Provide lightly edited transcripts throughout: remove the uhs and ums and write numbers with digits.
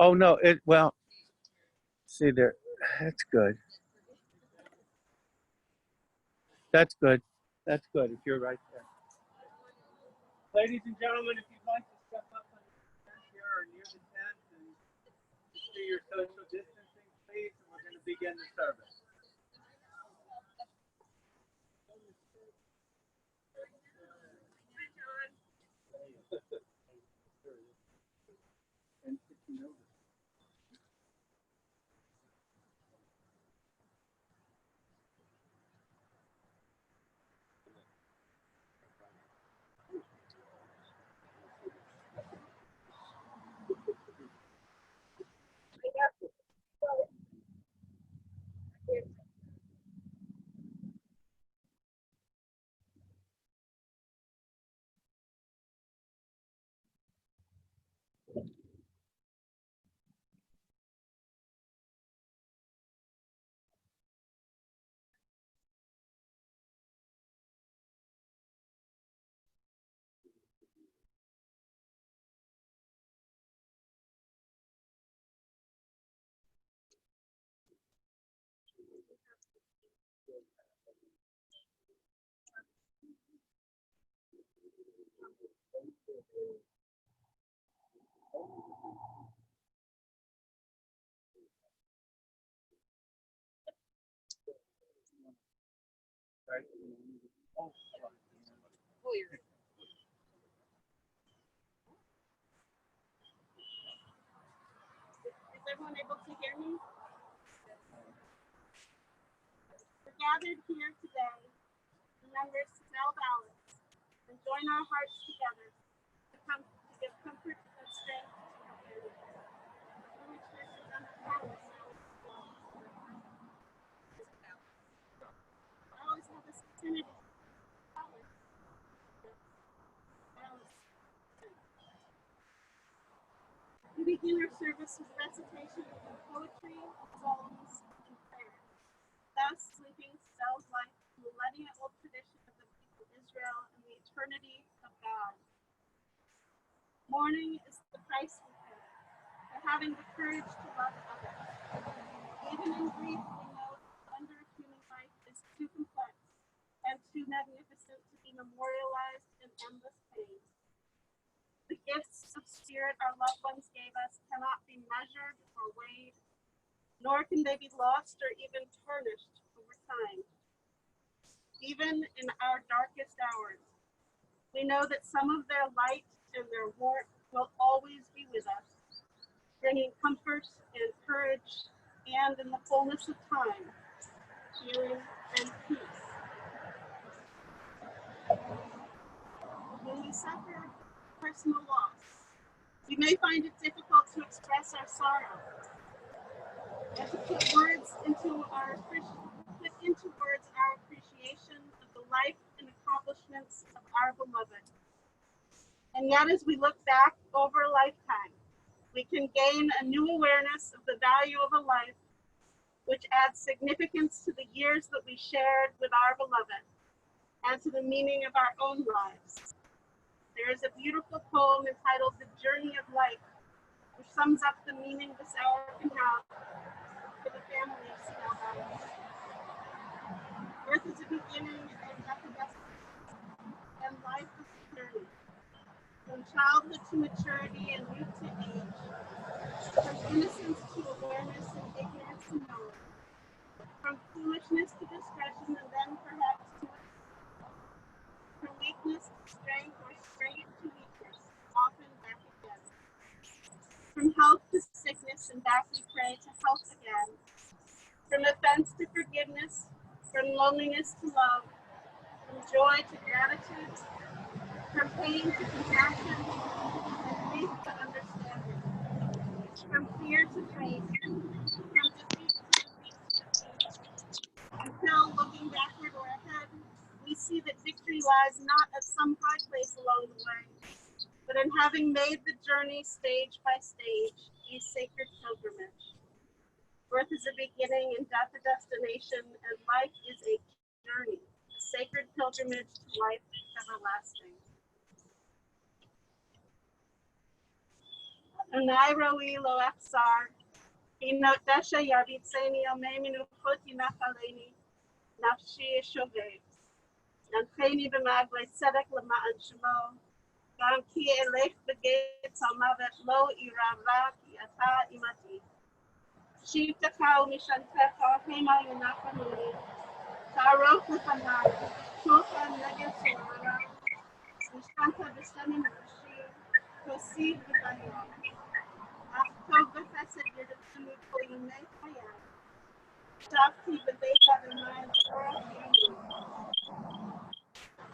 Oh no, well, see there, that's good. That's good. That's good if you're right there. Ladies and gentlemen, if you'd like to step up on the tent here or near the tent and do your social distancing, please, and we're going to begin the service. Is everyone able to hear me? We're gathered here today to remember Sydelle Balas and join our hearts together to give comfort and strength to her family. For which this is unfathomable. I always have this affinity for Balas. We begin our service with recitation of poetry, psalms, and prayer. Thus, linking Sydelle's life to the millennia old tradition of the people of Israel and the eternity of God. Mourning is the price we pay for having the courage to love others. Even in grief, we know the wonder of human life is too complex and too magnificent to be memorialized in endless pain. The gifts of spirit our loved ones gave us cannot be measured or weighed, nor can they be lost or even tarnished over time. Even in our darkest hours, we know that some of their light and their warmth will always be with us, bringing comfort and courage, and in the fullness of time, healing and peace. When we suffer personal loss, we may find it difficult to express our sorrow and to put into words our appreciation of the life and accomplishments of our beloved. And yet, as we look back over a lifetime, we can gain a new awareness of the value of a life, which adds significance to the years that we shared with our beloved and to the meaning of our own lives. There is a beautiful poem entitled "The Journey of Life," which sums up the meaning this hour can have for the family of Sydelle Balas. Birth is a beginning and death a destination, and life is a journey. From childhood to maturity and youth to age, from innocence to awareness and ignorance to knowledge, from foolishness to discretion and then perhaps to from weakness to strength or strength to weakness, often back again. From health to sickness and back we pray to health again. From offense to forgiveness, from loneliness to love, from joy to gratitude, from pain to compassion, and grief to understanding. From fear to faith, from defeat to defeat, until looking backward or ahead, we see that victory lies not at some high place along the way, but in having made the journey stage by stage, a sacred pilgrimage. Birth is a beginning and death a destination, and life is a journey, a sacred pilgrimage to life everlasting. Unai roi lo aksar. Inotesha yabitseni ameminu choti nachaleni. Nafshi shoveh. Nancheni b'magle tzedek lema'an shemo. Gam ki elech b'getz hamavet lo irava ki ata imati. Shivtecha u'mishantecha hema yunachanuni. Taroch lefanai. Shulchan neged shemara. Mishkanta b'shemin rashi. Kosiv b'bayom. Achtov b'chesed yedetunu kol yimei chayai. Shafti b'beit Adonai l'torah v'yamim.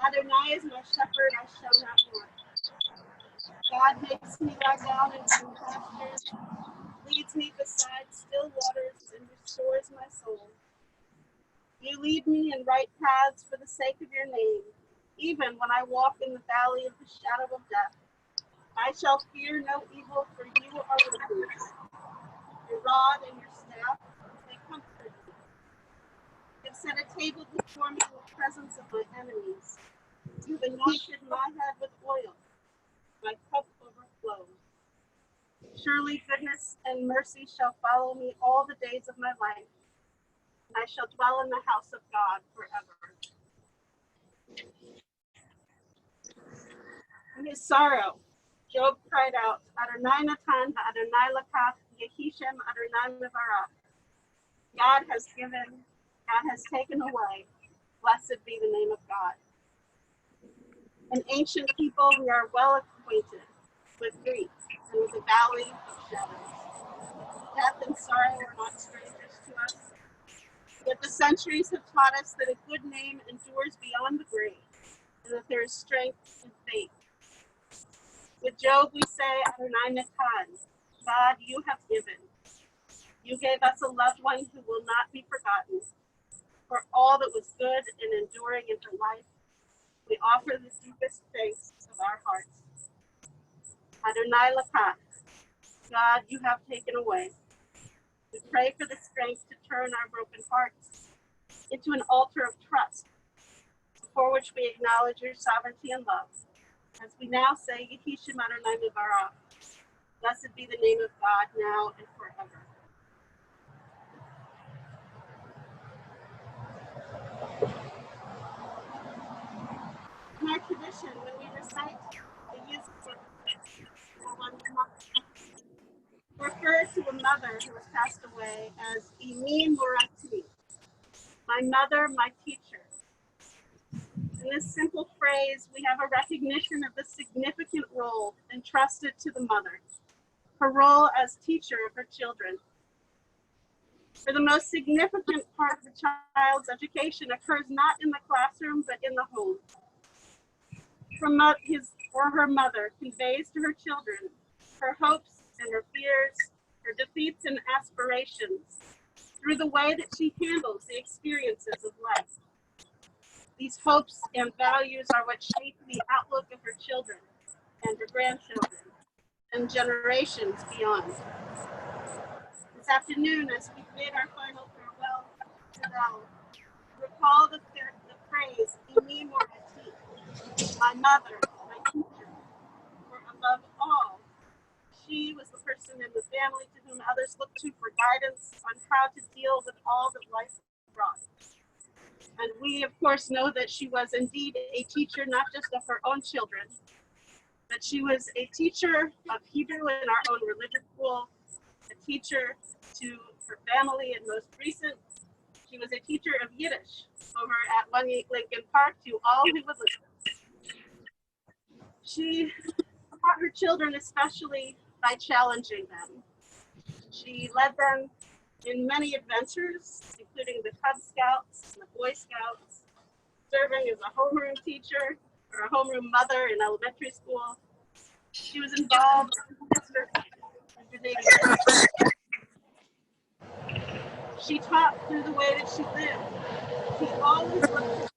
Adonai is my shepherd, I shall not want. God makes me lie down in green pastures, leads me beside still waters, and restores my soul. You lead me in right paths for the sake of your name. Even when I walk in the valley of the shadow of death, I shall fear no evil, for you are with me. Your rod and your staff, they comfort me. You've set a table before me in the presence of my enemies. You've anointed my head with oil. My cup overflows. Surely goodness and mercy shall follow me all the days of my life, and I shall dwell in the house of God forever. In his sorrow, Job cried out, Adonai Natan v'Adonai lakach, Yehishem Adonai mevarach. God has given, God has taken away. Blessed be the name of God. An ancient people, we are well acquainted with grief and with the valley of shadows. Death and sorrow are not strangers to us. Yet the centuries have taught us that a good name endures beyond the grave, and that there is strength in faith. With Job, we say, Adonai Natan, God, you have given. You gave us a loved one who will not be forgotten. For all that was good and enduring in her life, we offer the deepest thanks of our hearts. Adonai Lakach, God, you have taken away. We pray for the strength to turn our broken hearts into an altar of trust, before which we acknowledge your sovereignty and love. As we now say, Yehishem Adonai mevarach, blessed be the name of God now and forever. In our tradition, when we recite the use of one refer to a mother who has passed away as Imi Morati, my mother, my teacher. In this simple phrase, we have a recognition of the significant role entrusted to the mother, her role as teacher of her children. For the most significant part of the child's education occurs not in the classroom, but in the home. His or her mother conveys to her children her hopes and her fears, her defeats and aspirations, through the way that she handles the experiences of life. These hopes and values are what shape the outlook of her children and her grandchildren and generations beyond. This afternoon, as we bid our final farewell to Sydelle, recall the phrase, Imi Morati, my mother, my teacher, for above all, she was the person in the family to whom others looked to for guidance on how to deal with all that life brought. And we, of course, know that she was indeed a teacher, not just of her own children, but she was a teacher of Hebrew in our own religious school, a teacher to her family, and most recent, she was a teacher of Yiddish over at One Lincoln Park to all who would listen. She taught her children especially by challenging them. She led them in many adventures, including the Cub Scouts and the Boy Scouts, serving as a homeroom teacher or a homeroom mother in elementary school. She was involved in she taught through the way that she lived. She always looked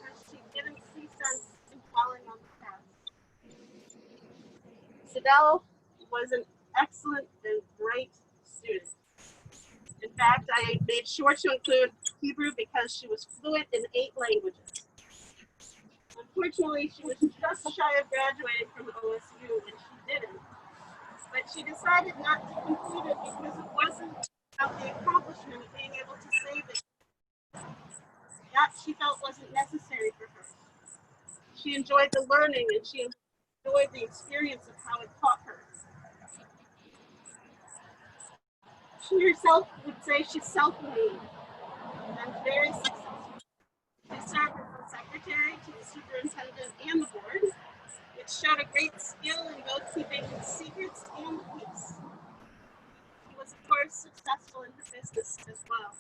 because she didn't see sense in falling on the path. Sydelle was an excellent and great student. In fact, I made sure to include Hebrew because she was fluent in 8 languages. Unfortunately, she was just shy of graduating from OSU, and she didn't. But she decided not to complete it because it wasn't about the accomplishment of being able to save it. That she felt wasn't necessary for her. She enjoyed the learning, and she enjoyed the experience of how it taught her. She herself would say she's self-made and very successful. She served as a secretary to the superintendent and the board, which showed a great skill in both keeping secrets and peace. She was, of course, successful in her business as well.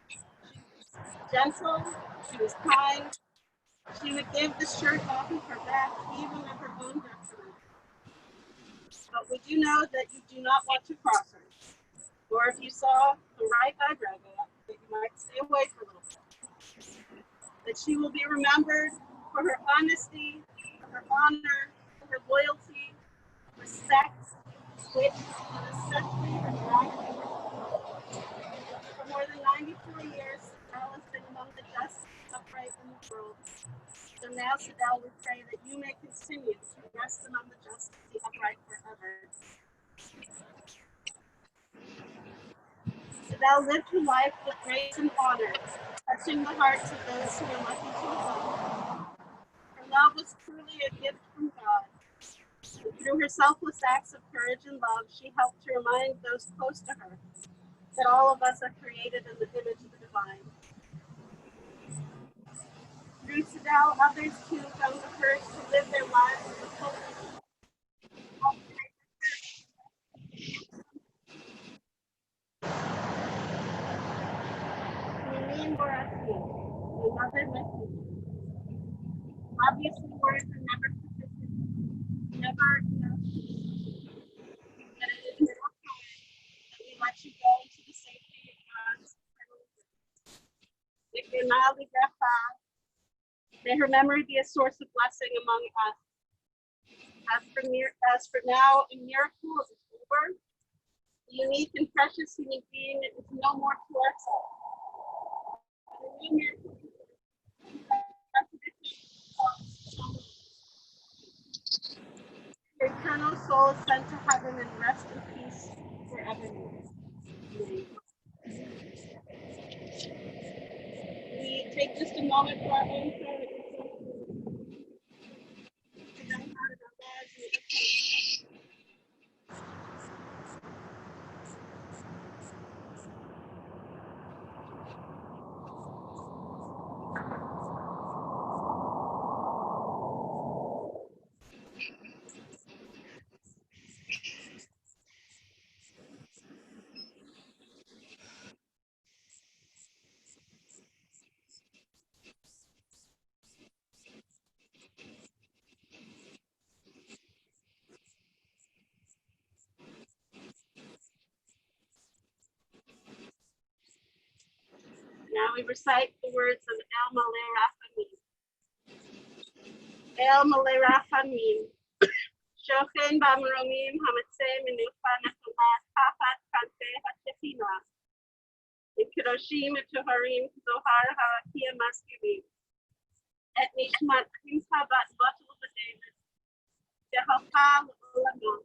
She was gentle, she was kind, she would give the shirt off of her back even at her own detriment. But we do know that you do not want to cross her, or if you saw the right eyebrow go up, that you might stay away for a little bit. That she will be remembered for her honesty, for her honor, for her loyalty, respect, wit, and especially her gratitude. For more than 94 years, Sydelle has been among the just and upright in the world. So now, Sydelle, we pray that you may continue to rest among the just and the upright forever. Sydelle lived her life with grace and honor, touching the hearts of those who were lucky to love her. Her love was truly a gift from God. And through her selfless acts of courage and love, she helped to remind those close to her that all of us are created in the image of the divine. Through Sydelle, others too found the courage to live their lives with hope. Obviously, words are never sufficient, never enough. But it is now time that we let you go into the safety of God's eternal grace. May her memory be a source of blessing among us. As for now, a miracle is over. The unique and precious human being is no more to ourselves. Her eternal soul is sent to heaven and rest in peace forevermore. We take just a moment for our own prayer. Now we recite the words of El Malay Rachamim. El Malay Rachamim. Shochen Bamromim Hamatzeh Menucha Nechalat Chafat Kante Hashechina. Mikeroshim Etuharim Zohar Harakia Maskirim. Et Nishmat Simcha Bat Batul B'David. Jehalcha L'Olamah.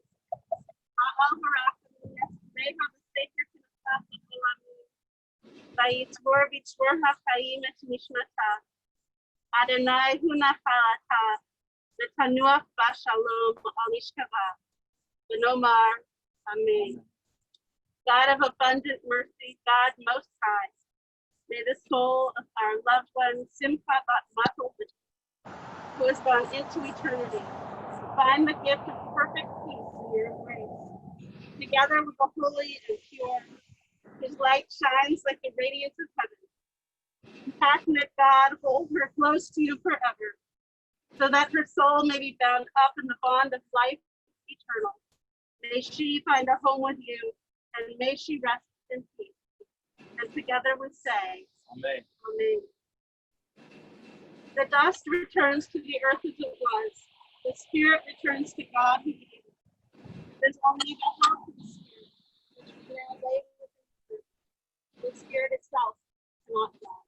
Ha'al Harachamim. Reha B'Seker Kinasat L'Olamim. Vayitzvor B'Tzvor HaChaim Et Nishmata. Adonai Hu Nachalata. V'tanuach B'Shalom Al Yishkava. V'nomar Amen. God of abundant mercy, God Most High, may the soul of our loved one, Simcha Bat Matul, who has gone into eternity, find the gift of perfect peace in your embrace. Together with the holy and pure, his light shines like the radiance of heaven. Compassionate God, hold her close to you forever, so that her soul may be bound up in the bond of life eternal. May she find a home with you, and may she rest in peace. And together we say, Amen. Amen. The dust returns to the earth as it was. The spirit returns to God who gave it. There's only the hope of the spirit, which we now lay within the spirit itself cannot die.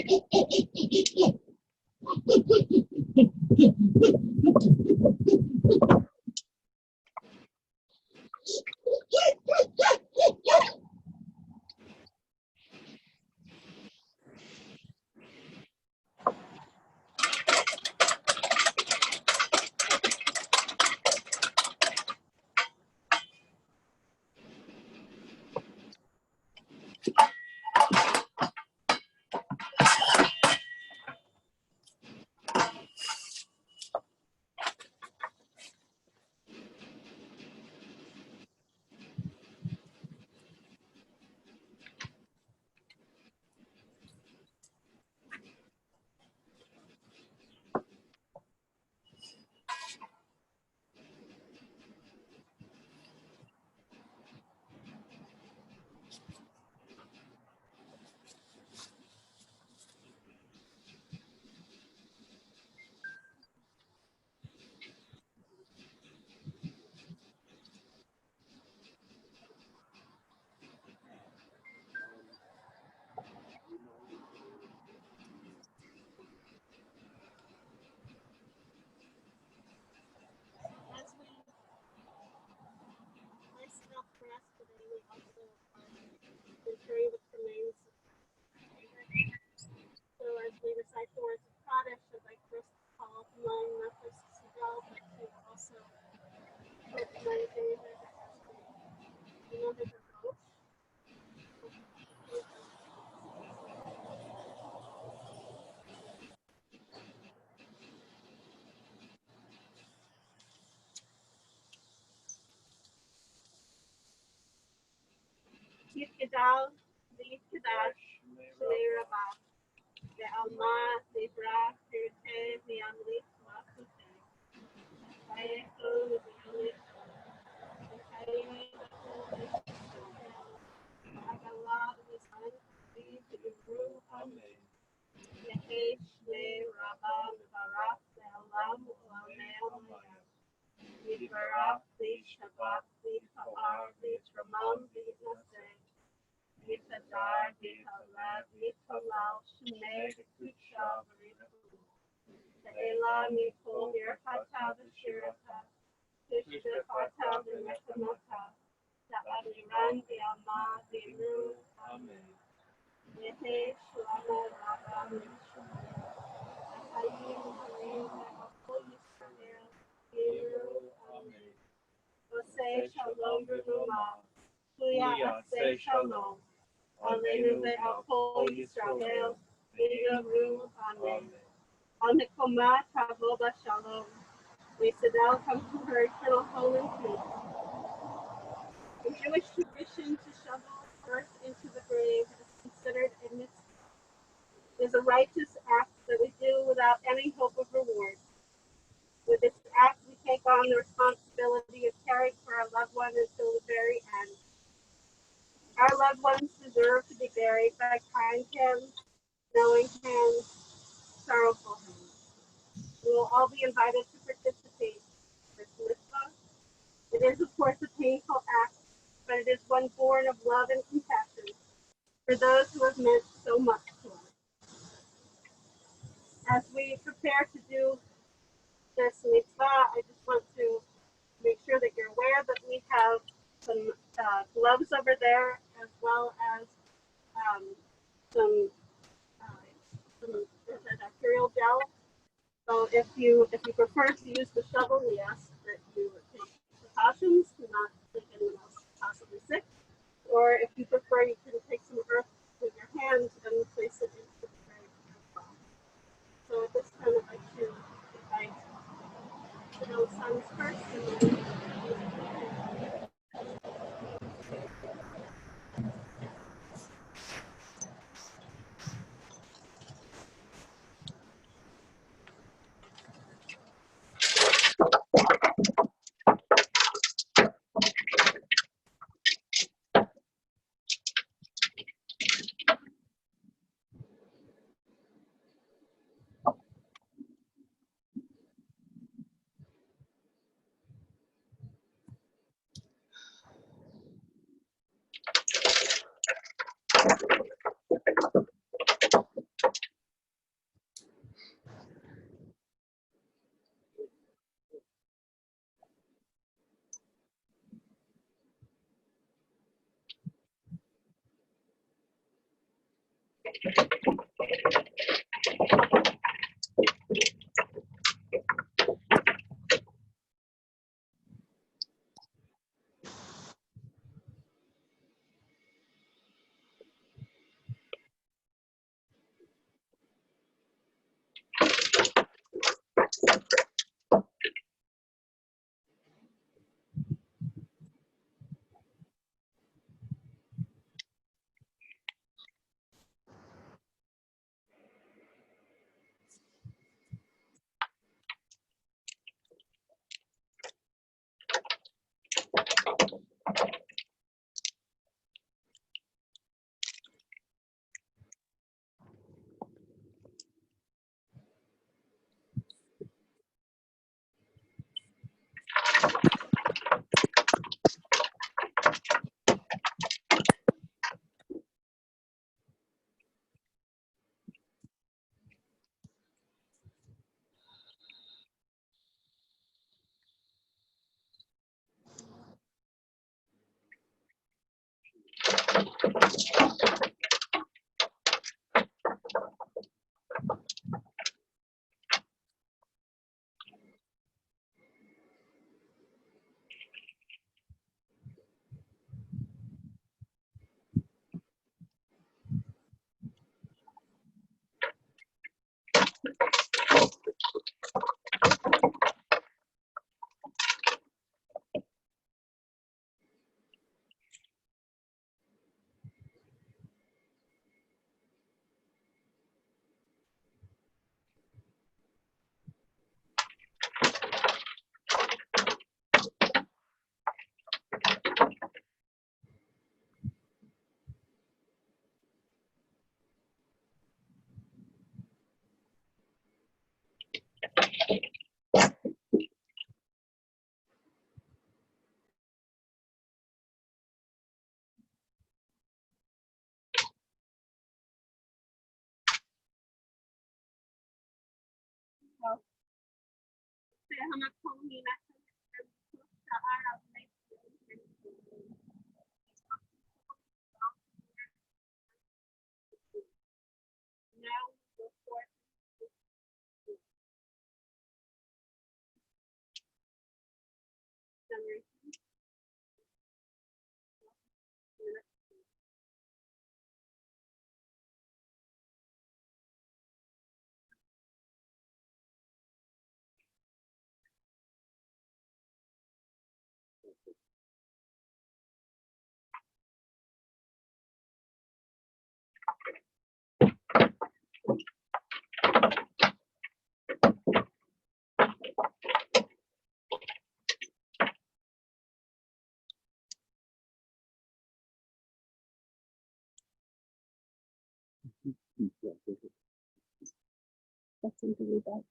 As we place it up for us today, we also interring with remains. So as we recite the words of Kaddish, I'd like for us to call to mind not just Sydelle, but to also hope my David as we remember the ghost. Yitkedal, Yitkedash, Shnei Rabbi, Ve'alma, Zebra, Pirte, Ve'amlit, Ma'asute, Vayechol, Ve'amlit, Ve'chayim, Agalah, Ve'zman, Ve'yibru, Amen. Yehesh, Shnei Rabbi, Barak, Ve'alam, U'amel, Yitbarach, Ve'shabbat, Ve'cha'ar, Ve'tramam, Ve'naseh, Yitadar, Yithalad, Yithalal, Shemei, Kutsha, V'rifu, Te'ela, Mikol, Yerchata, V'shirata, V'shirata, V'mechamata, Ta'amiran, V'yama, V'yru, Amen. Yehe, Shlama, Rabba, V'shum, Achayim, Harim, Ve'achol Yisrael, V'yru, Amen. Oseh, Shalom, V'numa, Huya, Aseh, Shalom. Aleinu ve'achol Yisrael, v'yavru, Amen. On the Koma, Tavo Shalom. May Sydelle come to her eternal home in peace. In Jewish tradition, to shovel earth into the grave is considered a mitzvah. It is a righteous act that we do without any hope of reward. With this act, we take on the responsibility of caring for our loved one until the very end. Our loved ones deserve to be buried by kind hands, knowing hands, sorrowful hands. We will all be invited to participate in this mitzvah. It is, of course, a painful act, but it is one born of love and compassion for those who have meant so much to us. As we prepare to do this mitzvah, I just want to make sure that you're aware that we have some gloves over there, as well as some bacterial gel. So if you prefer to use the shovel, we ask that you take precautions to not make anyone else possibly sick. Or if you prefer, you can take some earth with your hands and place it into the grave as well. So at this time, I'd like to invite Sidelle's sons first, and then That's really bad.